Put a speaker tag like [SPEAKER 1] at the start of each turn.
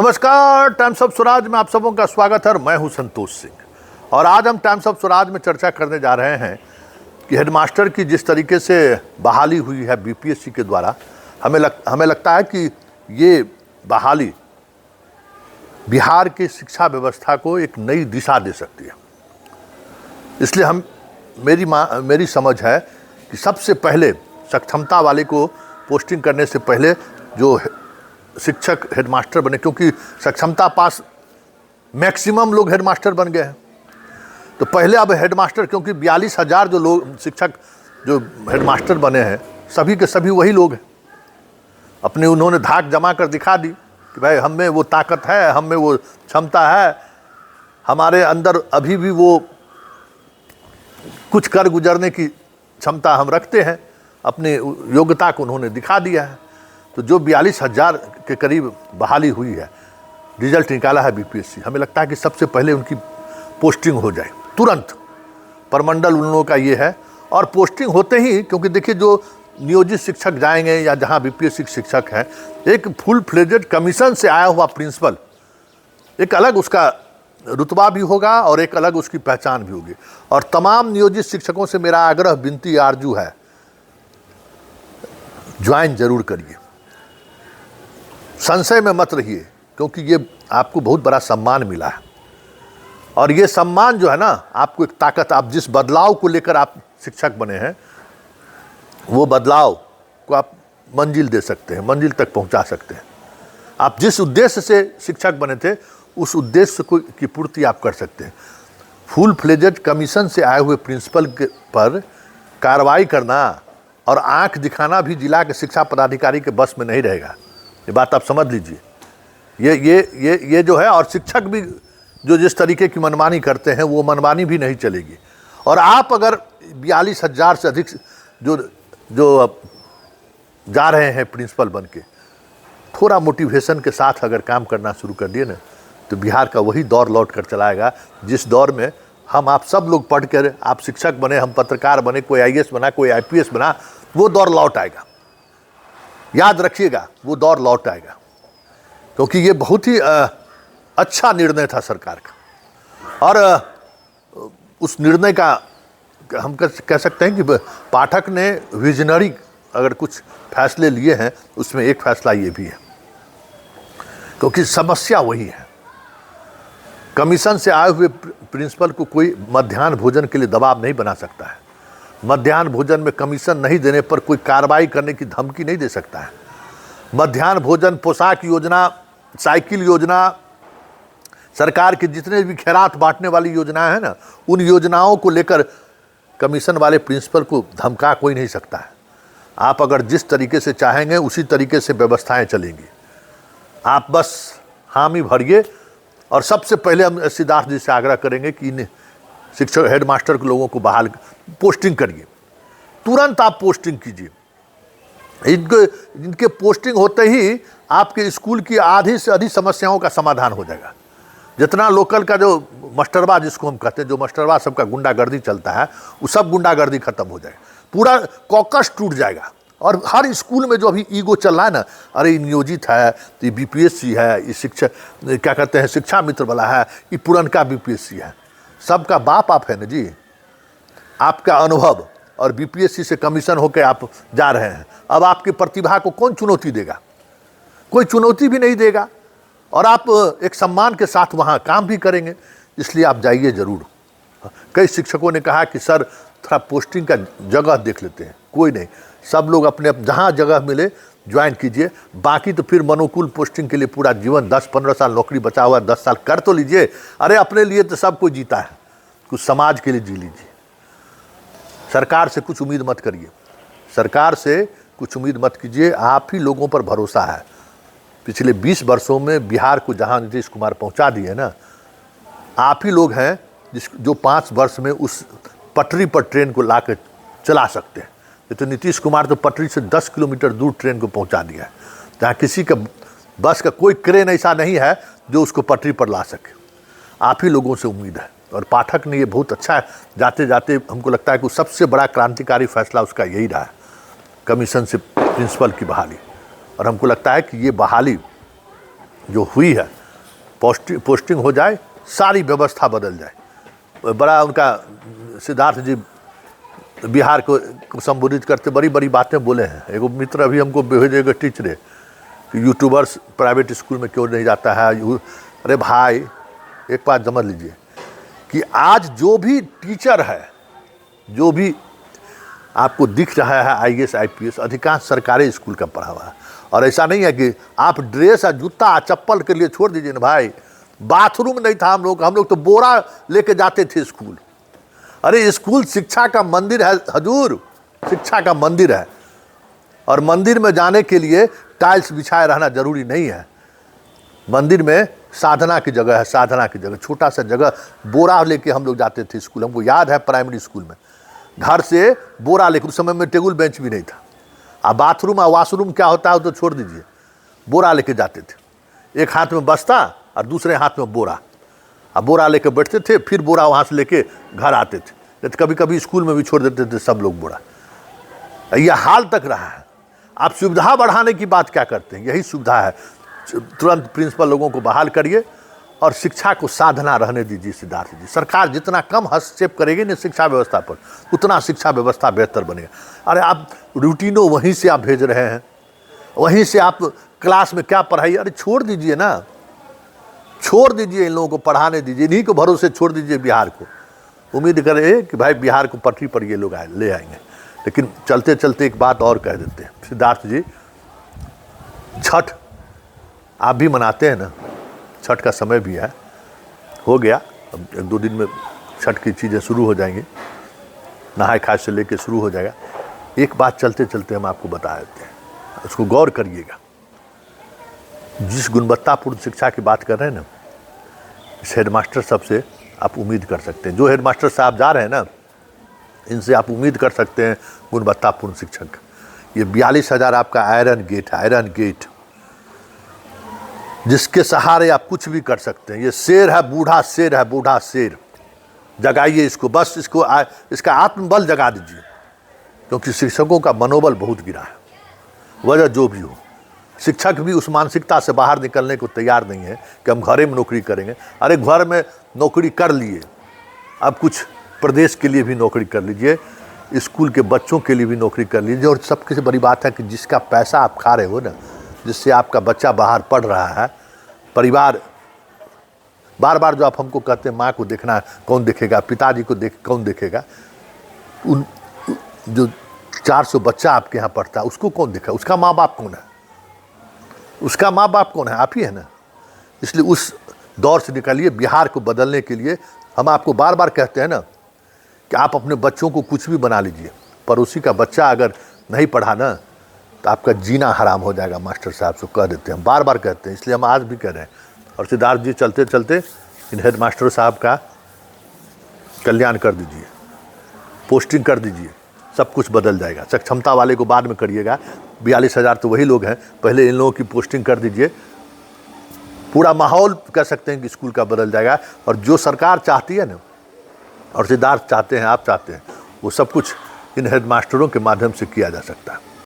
[SPEAKER 1] नमस्कार, times of Swaraj में आप सबों का स्वागत है। मैं हूं संतोष सिंह और आज हम टाइम्स ऑफ स्वराज में चर्चा करने जा रहे हैं कि हेडमास्टर की जिस तरीके से बहाली हुई है बीपीएससी के द्वारा, हमें लगता है कि ये बहाली बिहार की शिक्षा व्यवस्था को एक नई दिशा दे सकती है। इसलिए मेरी समझ है कि सबसे पहले सक्षमता वाले को पोस्टिंग करने से पहले जो शिक्षक हेडमास्टर बने, क्योंकि सक्षमता पास मैक्सिमम लोग हेडमास्टर बन गए हैं, तो पहले अब हेडमास्टर, क्योंकि 42,000 जो लोग शिक्षक जो हेडमास्टर बने हैं सभी के सभी वही लोग हैं। अपने उन्होंने धाक जमा कर दिखा दी कि भाई हम में वो ताकत है, हम में वो क्षमता है, हमारे अंदर अभी भी वो कुछ कर गुजरने की क्षमता हम रखते हैं। अपनी योग्यता को उन्होंने दिखा दिया है। तो जो 42,000 के करीब बहाली हुई है, रिजल्ट निकाला है बीपीएससी, हमें लगता है कि सबसे पहले उनकी पोस्टिंग हो जाए तुरंत। परमंडल उन लोगों का ये है और पोस्टिंग होते ही, क्योंकि देखिए जो नियोजित शिक्षक जाएंगे या जहाँ बीपीएससी शिक्षक हैं, एक फुल फ्लेजेड कमीशन से आया हुआ प्रिंसिपल, एक अलग उसका रुतबा भी होगा और एक अलग उसकी पहचान भी होगी। और तमाम नियोजित शिक्षकों से मेरा आग्रह, विनती, आरजू है, ज्वाइन जरूर करिए, संशय में मत रहिए, क्योंकि ये आपको बहुत बड़ा सम्मान मिला है। और ये सम्मान जो है ना, आपको एक ताकत, आप जिस बदलाव को लेकर आप शिक्षक बने हैं, वो बदलाव को आप मंजिल दे सकते हैं, मंजिल तक पहुंचा सकते हैं। आप जिस उद्देश्य से शिक्षक बने थे उस उद्देश्य को की पूर्ति आप कर सकते हैं। फुल फ्लेजेड कमीशन से आए हुए प्रिंसिपल के पर कार्रवाई करना और आंख दिखाना भी जिला के शिक्षा पदाधिकारी के बस में नहीं रहेगा। ये बात आप समझ लीजिए। ये जो है, और शिक्षक भी जो जिस तरीके की मनमानी करते हैं वो मनमानी भी नहीं चलेगी। और आप अगर 42,000 से अधिक जो जा रहे हैं प्रिंसिपल बन के, थोड़ा मोटिवेशन के साथ अगर काम करना शुरू कर दिए ना, तो बिहार का वही दौर लौट कर चलाएगा जिस दौर में हम आप सब लोग पढ़ कर आप शिक्षक बने, हम पत्रकार बने, कोई आईएएस बना, कोई आईपीएस बना, वो दौर लौट आएगा। याद रखिएगा, वो दौर लौट आएगा, क्योंकि ये बहुत ही अच्छा निर्णय था सरकार का। और उस निर्णय का हम कह सकते हैं कि पाठक ने विजनरी अगर कुछ फैसले लिए हैं, उसमें एक फैसला ये भी है, क्योंकि समस्या वही है। कमीशन से आए हुए प्रिंसिपल को कोई मध्याह्न भोजन के लिए दबाव नहीं बना सकता है। मध्याह्न भोजन में कमीशन नहीं देने पर कोई कार्रवाई करने की धमकी नहीं दे सकता है। मध्याह्न भोजन, पोशाक योजना, साइकिल योजना, सरकार के जितने भी खैरात बांटने वाली योजनाएं हैं ना, उन योजनाओं को लेकर कमीशन वाले प्रिंसिपल को धमका कोई नहीं सकता है। आप अगर जिस तरीके से चाहेंगे उसी तरीके से व्यवस्थाएं चलेंगी। आप बस हामी भरिए। और सबसे पहले हम सिद्धार्थ जी से आग्रह करेंगे कि इन शिक्षक हेडमास्टर के लोगों को बहाल पोस्टिंग करिए, तुरंत आप पोस्टिंग कीजिए। इनके पोस्टिंग होते ही आपके स्कूल की आधी से अधिक समस्याओं का समाधान हो जाएगा। जितना लोकल का जो मास्टरवा जिसको हम कहते हैं, जो मास्टरवा सबका गुंडागर्दी चलता है, वो सब गुंडागर्दी खत्म हो जाएगा, पूरा कॉकस टूट जाएगा। और हर स्कूल में जो अभी ईगो चल रहा है ना, अरे नियोजित है, तो ये बीपीएससी है, ये शिक्षक क्या कहते हैं शिक्षा मित्र वाला है, ये पुरनका बीपीएससी है, सबका बाप आप है ना जी। आपका अनुभव और बीपीएससी से कमीशन होकर आप जा रहे हैं, अब आपकी प्रतिभा को कौन चुनौती देगा? कोई चुनौती भी नहीं देगा। और आप एक सम्मान के साथ वहाँ काम भी करेंगे, इसलिए आप जाइए ज़रूर। कई शिक्षकों ने कहा कि सर थोड़ा पोस्टिंग का जगह देख लेते हैं। कोई नहीं, सब लोग अपने जहाँ जगह मिले ज्वाइन कीजिए। बाकी तो फिर मनोकूल पोस्टिंग के लिए पूरा जीवन 10-15 साल नौकरी बचा हुआ, 10 साल कर तो लीजिए। अरे अपने लिए तो सब कोई जीता है, कुछ समाज के लिए जी लीजिए। सरकार से कुछ उम्मीद मत करिए, सरकार से कुछ उम्मीद मत कीजिए। आप ही लोगों पर भरोसा है। पिछले 20 वर्षों में बिहार को जहाँ नीतीश कुमार पहुँचा दिए ना, आप ही लोग हैं जो 5 वर्ष में उस पटरी पर ट्रेन को ला कर चला सकते हैं। ये तो नीतीश कुमार तो पटरी से 10 किलोमीटर दूर ट्रेन को पहुंचा दिया है, जहाँ किसी का बस का कोई क्रेन ऐसा नहीं है जो उसको पटरी पर ला सके। आप ही लोगों से उम्मीद है। और पाठक ने ये बहुत अच्छा है, जाते जाते हमको लगता है कि सबसे बड़ा क्रांतिकारी फैसला उसका यही रहा है, कमीशन से प्रिंसिपल की बहाली। और हमको लगता है कि ये बहाली जो हुई है, पोस्टिंग हो जाए, सारी व्यवस्था बदल जाए। बड़ा उनका सिद्धार्थ जी बिहार को संबोधित करते बड़ी बड़ी बातें बोले हैं। एगो मित्र अभी हमको भेजेगा टीचर है कि यूट्यूबर्स प्राइवेट स्कूल में क्यों नहीं जाता है। अरे भाई, एक बात समझ लीजिए कि आज जो भी टीचर है, जो भी आपको दिख रहा है IAS IPS, अधिकांश सरकारी स्कूल का पढ़ा हुआ है। और ऐसा नहीं है कि आप ड्रेस और जूता चप्पल के लिए छोड़ दीजिए ना भाई, बाथरूम नहीं था हम लोग तो बोरा लेके जाते थे स्कूल। अरे स्कूल शिक्षा का मंदिर है हजूर, शिक्षा का मंदिर है। और मंदिर में जाने के लिए टाइल्स बिछाए रहना जरूरी नहीं है। मंदिर में साधना की जगह है, साधना की जगह, छोटा सा जगह, बोरा लेके हम लोग जाते थे स्कूल। हमको याद है प्राइमरी स्कूल में घर से बोरा लेकर, उस समय में टेबल बेंच भी नहीं था। अब बाथरूम और वाशरूम क्या होता है तो छोड़ दीजिए, बोरा लेके जाते थे। एक हाथ में बस्ता और दूसरे हाथ में बोरा, अब बोरा लेके बैठते थे, फिर बोरा वहाँ से लेके घर आते थे। तो कभी कभी स्कूल में भी छोड़ देते थे सब लोग बोरा। यह हाल तक रहा है। आप सुविधा बढ़ाने की बात क्या करते हैं? यही सुविधा है। तुरंत प्रिंसिपल लोगों को बहाल करिए और शिक्षा को साधना रहने दीजिए। सिद्धार्थ जी, सरकार जितना कम हस्तक्षेप करेगी ना शिक्षा व्यवस्था पर, उतना शिक्षा व्यवस्था बेहतर बनेगा। अरे आप रूटीनों वहीं से आप भेज रहे हैं, वहीं से आप क्लास में क्या पढ़ाई, अरे छोड़ दीजिए ना, छोड़ दीजिए, इन लोगों को पढ़ाने दीजिए, इन्हीं को भरोसे छोड़ दीजिए बिहार को। उम्मीद करें कि भाई बिहार को पटरी पर ये लोग ले आएंगे। लेकिन चलते चलते एक बात और कह देते हैं सिद्धार्थ जी, छठ आप भी मनाते हैं ना, छठ का समय भी है, हो गया, अब 1-2 दिन में छठ की चीज़ें शुरू हो जाएंगी, नहाए खाए से लेके शुरू हो जाएगा। एक बात चलते चलते हम आपको बता देते हैं, उसको गौर करिएगा। जिस गुणवत्तापूर्ण शिक्षा की बात कर रहे हैं ना, इस हेडमास्टर साहब से आप उम्मीद कर सकते हैं। जो हेडमास्टर साहब जा रहे हैं ना, इनसे आप उम्मीद कर सकते हैं गुणवत्तापूर्ण शिक्षक। ये 42,000 आपका आयरन गेट है, आयरन गेट, जिसके सहारे आप कुछ भी कर सकते हैं। ये शेर है, बूढ़ा शेर है, बूढ़ा शेर। जगाइए इसको, बस इसको इसका आत्मबल जगा दीजिए, क्योंकि शिक्षकों का मनोबल बहुत गिरा है। वजह जो भी हो, शिक्षक भी उस मानसिकता से बाहर निकलने को तैयार नहीं है कि हम घरे में नौकरी करेंगे। अरे घर में नौकरी कर लिए, अब कुछ प्रदेश के लिए भी नौकरी कर लीजिए, स्कूल के बच्चों के लिए भी नौकरी कर लीजिए। और सबसे बड़ी बात है कि जिसका पैसा आप खा रहे हो ना, जिससे आपका बच्चा बाहर पढ़ रहा है, परिवार बार बार जो आप हमको कहते हैं माँ को देखना कौन देखेगा, पिताजी को कौन देखेगा, उन जो 400 बच्चा आपके यहाँ पढ़ता है उसको कौन देखा? उसका माँ बाप कौन है? उसका माँ बाप कौन है? आप ही है ना। इसलिए उस दौर से निकलिए। बिहार को बदलने के लिए हम आपको बार बार कहते हैं ना कि आप अपने बच्चों को कुछ भी बना लीजिए, पड़ोसी का बच्चा अगर नहीं पढ़ा ना तो आपका जीना हराम हो जाएगा। मास्टर साहब से कह देते हैं, बार बार कहते हैं, इसलिए हम आज भी कह रहे हैं। और सिद्धार्थ जी, चलते चलते इन हेड मास्टर साहब का कल्याण कर दीजिए, पोस्टिंग कर दीजिए, सब कुछ बदल जाएगा। सक्षमता वाले को बाद में करिएगा, 42,000 तो वही लोग हैं, पहले इन लोगों की पोस्टिंग कर दीजिए। पूरा माहौल कह सकते हैं कि स्कूल का बदल जाएगा। और जो सरकार चाहती है ना, और सिद्धार्थ चाहते हैं, आप चाहते हैं, वो सब कुछ इन हेड मास्टरों के माध्यम से किया जा सकता है।